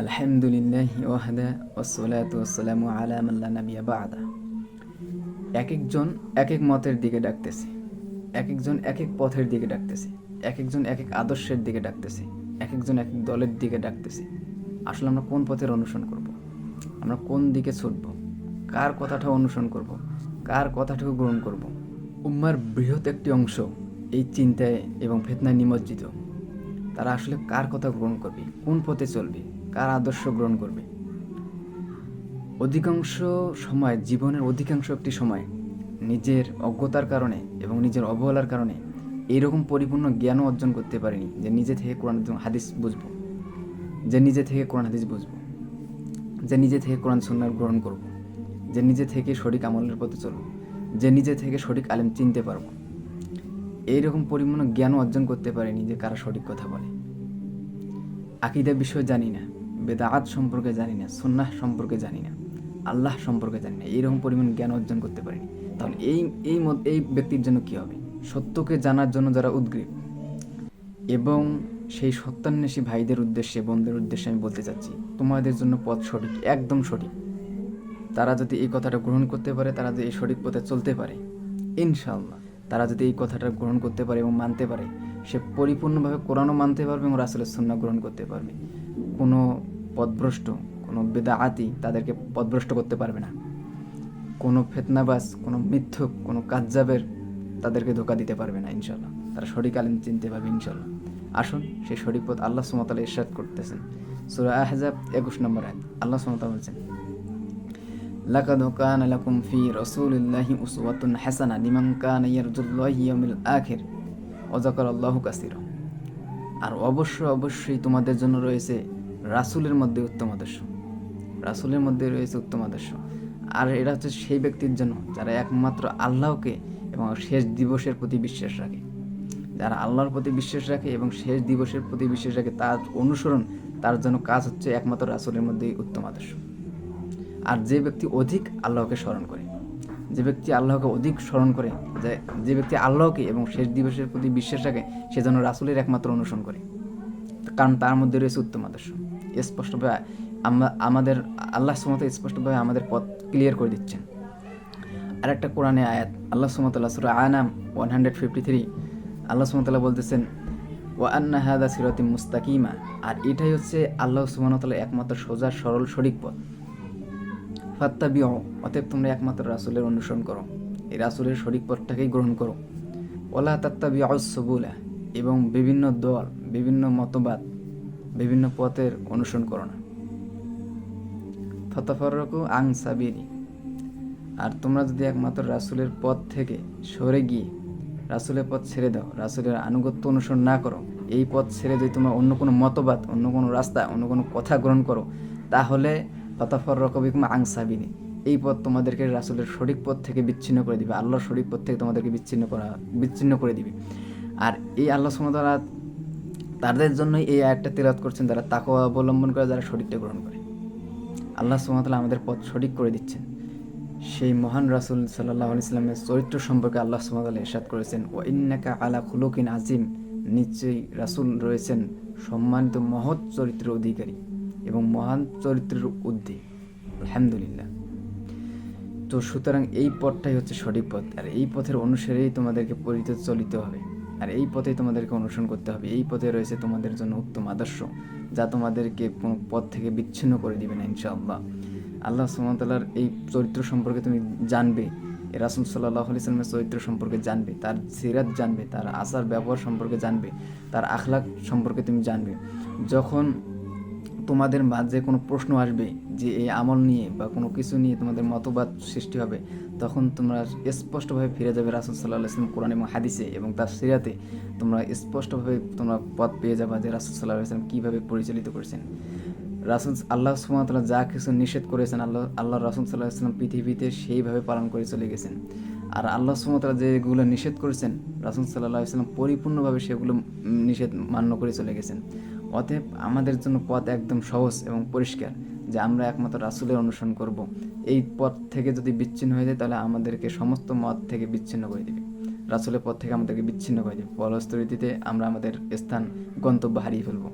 আলহামদুলিল্লাহি ওয়াহদা ওয়াসসালাতু ওয়াসসালামু আলা মান লা নাবিয়্যা বা'দা। এক একজন এক এক মতের দিকে ডাকতেছে, এক একজন এক এক পথের দিকে ডাকতেছে, এক একজন এক এক আদর্শের দিকে ডাকতেছে, এক একজন এক এক দলের দিকে ডাকতেছে। আসলে আমরা কোন পথের অনুসরণ করব? আমরা কোন দিকে ছুটব? কার কথাটা অনুসরণ করব? কার কথাটাকে গ্রহণ করব? উম্মার বৃহৎ একটি অংশ এই চিন্তায় এবং ফিতনায় নিমজ্জিত। তারা আসলে কার কথা গ্রহণ করবে, কোন পথে চলবে, কার আদর্শ গ্রহণ করবে? অধিকাংশ সময়, জীবনের অধিকাংশ একটি সময় নিজের অজ্ঞতার কারণে এবং নিজের অবহেলার কারণে এইরকম পরিপূর্ণ জ্ঞানও অর্জন করতে পারিনি যে নিজে থেকে কোরআন হাদিস বুঝবো, যে নিজে থেকে কোরআন হাদিস বুঝবো, যে নিজে থেকে কোরআন সুন্নাহ গ্রহণ করব, যে নিজে থেকে সঠিক আমলের পথে চলবো, যে নিজে থেকে সঠিক আলেম চিনতে পারবো। এইরকম পরিপূর্ণ জ্ঞানও অর্জন করতে পারিনি যে কারা সঠিক কথা বলে। আকিদা বিষয় জানি না, বেদাআত সম্পর্কে জানি না, সুন্নাহ সম্পর্কে জানি না, আল্লাহ সম্পর্কে জানি না, এইরকম পরিমাণ জ্ঞান অর্জন করতে পারিনি। তাহলে এই ব্যক্তির জন্য কী হবে? সত্যকে জানার জন্য যারা উদ্গ্রীব, এবং সেই সত্যান্বেষী ভাইদের উদ্দেশ্যে, বোনদের উদ্দেশ্যে আমি বলতে চাচ্ছি, তোমাদের জন্য পথ সঠিক, একদম সঠিক। তারা যদি এই কথাটা গ্রহণ করতে পারে, তারা যদি এই সঠিক পথে চলতে পারে, ইনশাআল্লাহ তারা যদি এই কথাটা গ্রহণ করতে পারে এবং মানতে পারে, সে পরিপূর্ণভাবে কোরআনও মানতে পারবে এবং রাসূলের সুন্নাহ গ্রহণ করতে পারবে। কোনো পথভ্রষ্ট, কোনো বেদাআতি তাদেরকে পথভ্রষ্ট করতে পারবে না। কোনো ফিতনাবাজ, কোনো মিথ্যুক, কোনো কায্যাবের তাদেরকে ধোঁকা দিতে পারবে না ইনশাআল্লাহ। তারা সঠিক আলেম চিনতে পারবে ইনশাআল্লাহ। আসুন সেই সঠিক পথ আল্লাহ সুবহানাহু ওয়া তাআলা ইরশাদ করতেছেন সূরা আহজাব 21 নম্বর আয়াত। আল্লাহ সুবহানাহু ওয়া তাআলা বলছেন, লাকাদ কানা লাকুম ফি রাসূলিল্লাহি উসওয়াতুন হাসানাহ লিমান কানা ইয়ারজুল্লাহি ইয়াউমিল আখির ওয়া যাকারাল্লাহু কাসীরা। আর অবশ্যই তোমাদের জন্য রয়েছে রাসূলের মধ্যে উত্তম আদর্শ, রাসূলের মধ্যে রয়েছে উত্তম আদর্শ। আর এটা হচ্ছে সেই ব্যক্তির জন্য যারা একমাত্র আল্লাহকে এবং শেষ দিবসের প্রতি বিশ্বাস রাখে। যারা আল্লাহর প্রতি বিশ্বাস রাখে এবং শেষ দিবসের প্রতি বিশ্বাস রাখে, তার অনুসরণ, তার জন্য কাজ হচ্ছে একমাত্র রাসূলের মধ্যেই উত্তম আদর্শ। আর যে ব্যক্তি অধিক আল্লাহকে স্মরণ করে, যে ব্যক্তি আল্লাহকে অধিক স্মরণ করে, যে ব্যক্তি আল্লাহকে এবং শেষ দিবসের প্রতি বিশ্বাস রাখে, সে যেন রাসূলের একমাত্র অনুসরণ করে, কারণ তার মধ্যে রয়েছে উত্তম আদর্শ। স্পষ্টভাবে আমাদের আল্লাহ সুবহানাহু ওয়া তাআলা স্পষ্টভাবে আমাদের পথ ক্লিয়ার করে দিচ্ছেন। আর একটা কোরআনে আয়াত, আল্লাহ সুবহানাহু ওয়া তাআলা সূরা আনাম 153, আল্লাহ সুবহানাহু ওয়া তাআলা বলতেছেন, ওয়া আন্না হাযা সিরাতি মুস্তাকিমা। আর এটাই হচ্ছে আল্লাহ সুবহানাহু ওয়া তাআলা একমাত্র সোজা সরল সঠিক পথ। ফাত্তাবিউ, অতএব তোমরা একমাত্র রাসূলের অনুসরণ করো, এই রাসূলের সঠিক পথটাকেই গ্রহণ করো। ওয়ালা তাত্তাবিউস সুবুলা, এবং বিভিন্ন দল, বিভিন্ন মতবাদ, বিভিন্ন পথের অনুসরণ করো না। ফাতাফাররাকু আন সাবিলি, আর তোমরা যদি একমাত্র রাসূলের পথ থেকে সরে গিয়ে রাসূলের পথ ছেড়ে দাও, রাসূলের আনুগত্য অনুসরণ না করো, এই পথ ছেড়ে যদি তোমরা অন্য কোনো মতবাদ, অন্য কোনো রাস্তা, অন্য কোনো কথা গ্রহণ করো, তাহলে ফাতাফাররাকু বিকুম আন সাবিলি, এই পথ তোমাদেরকে রাসূলের সঠিক পথ থেকে বিচ্ছিন্ন করে দিবে, আল্লাহর সঠিক পথ থেকে তোমাদেরকে বিচ্ছিন্ন করে দিবে। আর এই আল্লাহ সুবহানাহু ওয়া তাআলা তাদের জন্যই এই আয়াতটা তিলাওয়াত করছেন, যারা তাকওয়া অবলম্বন করে, যারা সঠিকটা গ্রহণ করে। আল্লাহ সুবহানাহু ওয়া তাআলা আমাদের পথ সঠিক করে দিচ্ছেন। সেই মহান রাসূল সাল্লাল্লাহু আলাইহি ওয়াসাল্লামের চরিত্র সম্পর্কে আল্লাহ সুবহানাহু ওয়া তাআলা ইরশাদ করেছেন, ওয়া ইন্নাকা আলা খুলুকিন আযীম, নিশ্চয়ই রাসূল রয়েছেন সম্মানিত মহৎ চরিত্রের অধিকারী এবং মহান চরিত্রের ঊর্ধ্বে। আলহামদুলিল্লাহ। তো সুতরাং এই পথটাই হচ্ছে সঠিক পথ, আর এই পথের অনুসারেই তোমাদেরকে চলিতে হবে, আর এই পথেই তোমাদেরকে অনুসরণ করতে হবে। এই পথে রয়েছে তোমাদের জন্য উত্তম আদর্শ, যা তোমাদেরকে কোনো পথ থেকে বিচ্ছিন্ন করে দিবে না ইনশাআল্লাহ। আল্লাহ সুবহানাহু ওয়া তাআলার এই চরিত্র সম্পর্কে তুমি জানবে, রাসূল সাল্লাল্লাহু আলাইহি ওয়াসাল্লামের চরিত্র সম্পর্কে জানবে, তার সিরাত জানবে, তার আচার ব্যবহার সম্পর্কে জানবে, তার আখলাক সম্পর্কে তুমি জানবে। যখন তোমাদের মাঝে কোনো প্রশ্ন আসবে যে এই আমল নিয়ে বা কোনো কিছু নিয়ে তোমাদের মতবাদ সৃষ্টি হবে, তখন তোমরা স্পষ্টভাবে ফিরে যাবে রাসূল সাল্লাল্লাহু আলাইহি ওয়াসাল্লাম কোরআন এবং হাদিসে এবং তার সিরাতে। তোমরা স্পষ্টভাবে তোমরা পথ পেয়ে যাবে যে রাসূল সাল্লাল্লাহু আলাইহি ওয়াসাল্লাম কীভাবে পরিচালিত করেছেন। রাসূল আল্লাহ সুবহানাহু ওয়া তাআলা যা কিছু নিষেধ করেছেন, আল্লাহ রাসূল সাল্লাল্লাহু আলাইহি ওয়াসাল্লাম পৃথিবীতে সেইভাবে পালন করে চলে গেছেন। আর আল্লাহ সুবহানাহু ওয়া তাআলা যেগুলো নিষেধ করেছেন, রাসূল সাল্লাল্লাহু আলাইহি ওয়াসাল্লাম পরিপূর্ণভাবে সেগুলো নিষেধ মান্য করে চলে গেছেন। অতএব আমাদের জন্য পথ একদম সহজ এবং পরিষ্কার, যে আমরা একমাত্র রাসূলের অনুসরণ করব। এই পথ থেকে যদি বিচ্ছিন্ন হয়ে যায়, তাহলে আমাদেরকে সমস্ত মত থেকে বিচ্ছিন্ন করে দেবে, রাসূলের পথ থেকে আমাদেরকে বিচ্ছিন্ন করে দেবে। ফলশ্রুতিতে আমরা আমাদের স্থান, গন্তব্য হারিয়ে ফেলব।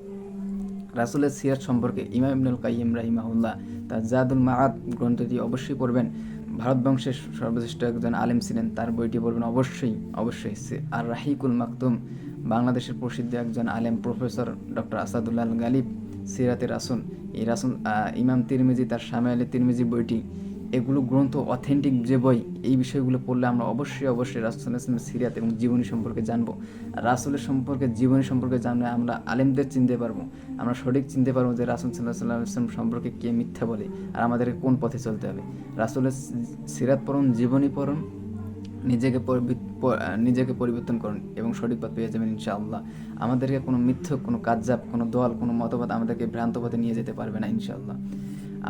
রাসূলের সিরাত সম্পর্কে ইমাম ইবনুল কাইয়িম রাহিমাহুল্লাহ তার জাদুল মাআদ গ্রন্থটি অবশ্যই পড়বেন। ভারতবংশের সর্বশ্রেষ্ঠ একজন আলেম ছিলেন, তার বইটি পড়বেন অবশ্যই। আর রাহিকুল মাকতুম, বাংলাদেশের প্রসিদ্ধ একজন আলেম প্রফেসর ডক্টর আসাদুল্লাহ আল গালিব, সিরাতে রাসূল, এই রাসূল ইমাম তিরমিজি তার শামাইলে তিরমিজি বইটি, এগুলো গ্রন্থ অথেন্টিক যে বই, এই বিষয়গুলো পড়লে আমরা অবশ্যই রাসূল সাল্লাল্লাহু আলাইহি ওয়াসাল্লামের সিরাত এবং জীবনী সম্পর্কে জানবো। আর রাসূলের সম্পর্কে জীবনী সম্পর্কে জানলে আমরা আলেমদের চিনতে পারবো, আমরা সঠিক চিনতে পারবো যে রাসূল সাল্লাল্লাহু আলাইহি ওয়াসাল্লাম সম্পর্কে কে মিথ্যা বলে আর আমাদেরকে কোন পথে চলতে হবে। রাসূলের সিরাত পড়ুন, জীবনী পড়ুন, নিজেকে পরিবর্তন করুন এবং সঠিক পথ পেয়ে যাবেন ইনশাআল্লাহ। আমাদেরকে কোনো মিথ্যক, কোনো কাযযাব, কোনো দল, কোনো মতবাদ আমাদেরকে ভ্রান্ত পথে নিয়ে যেতে পারবে না ইনশাআল্লাহ।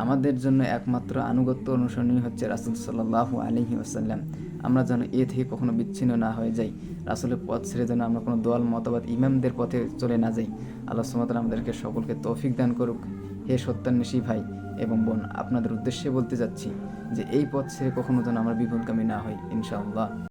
আমাদের জন্য একমাত্র আনুগত্য অনুসরণীয় হচ্ছে রাসূল সাল্লাল্লাহু আলাইহি ওয়াসাল্লাম। আমরা যেন এ থেকে কখনো বিচ্ছিন্ন না হয়ে যাই, রাসূলের পথ ছেড়ে যেন আমরা কোনো দল, মতবাদ, ইমামদের পথে চলে না যাই। আল্লাহ সুবহানাহু ওয়া তাআলা আমাদেরকে সকলকে তৌফিক দান করুক। হে সত্যান্বেষী ভাই এবং বোন, আপনাদের উদ্দেশ্যে বলতে যাচ্ছি যে এই পথ ছেড়ে কখনো যেন আমরা বিপদগামী না হই ইনশাআল্লাহ।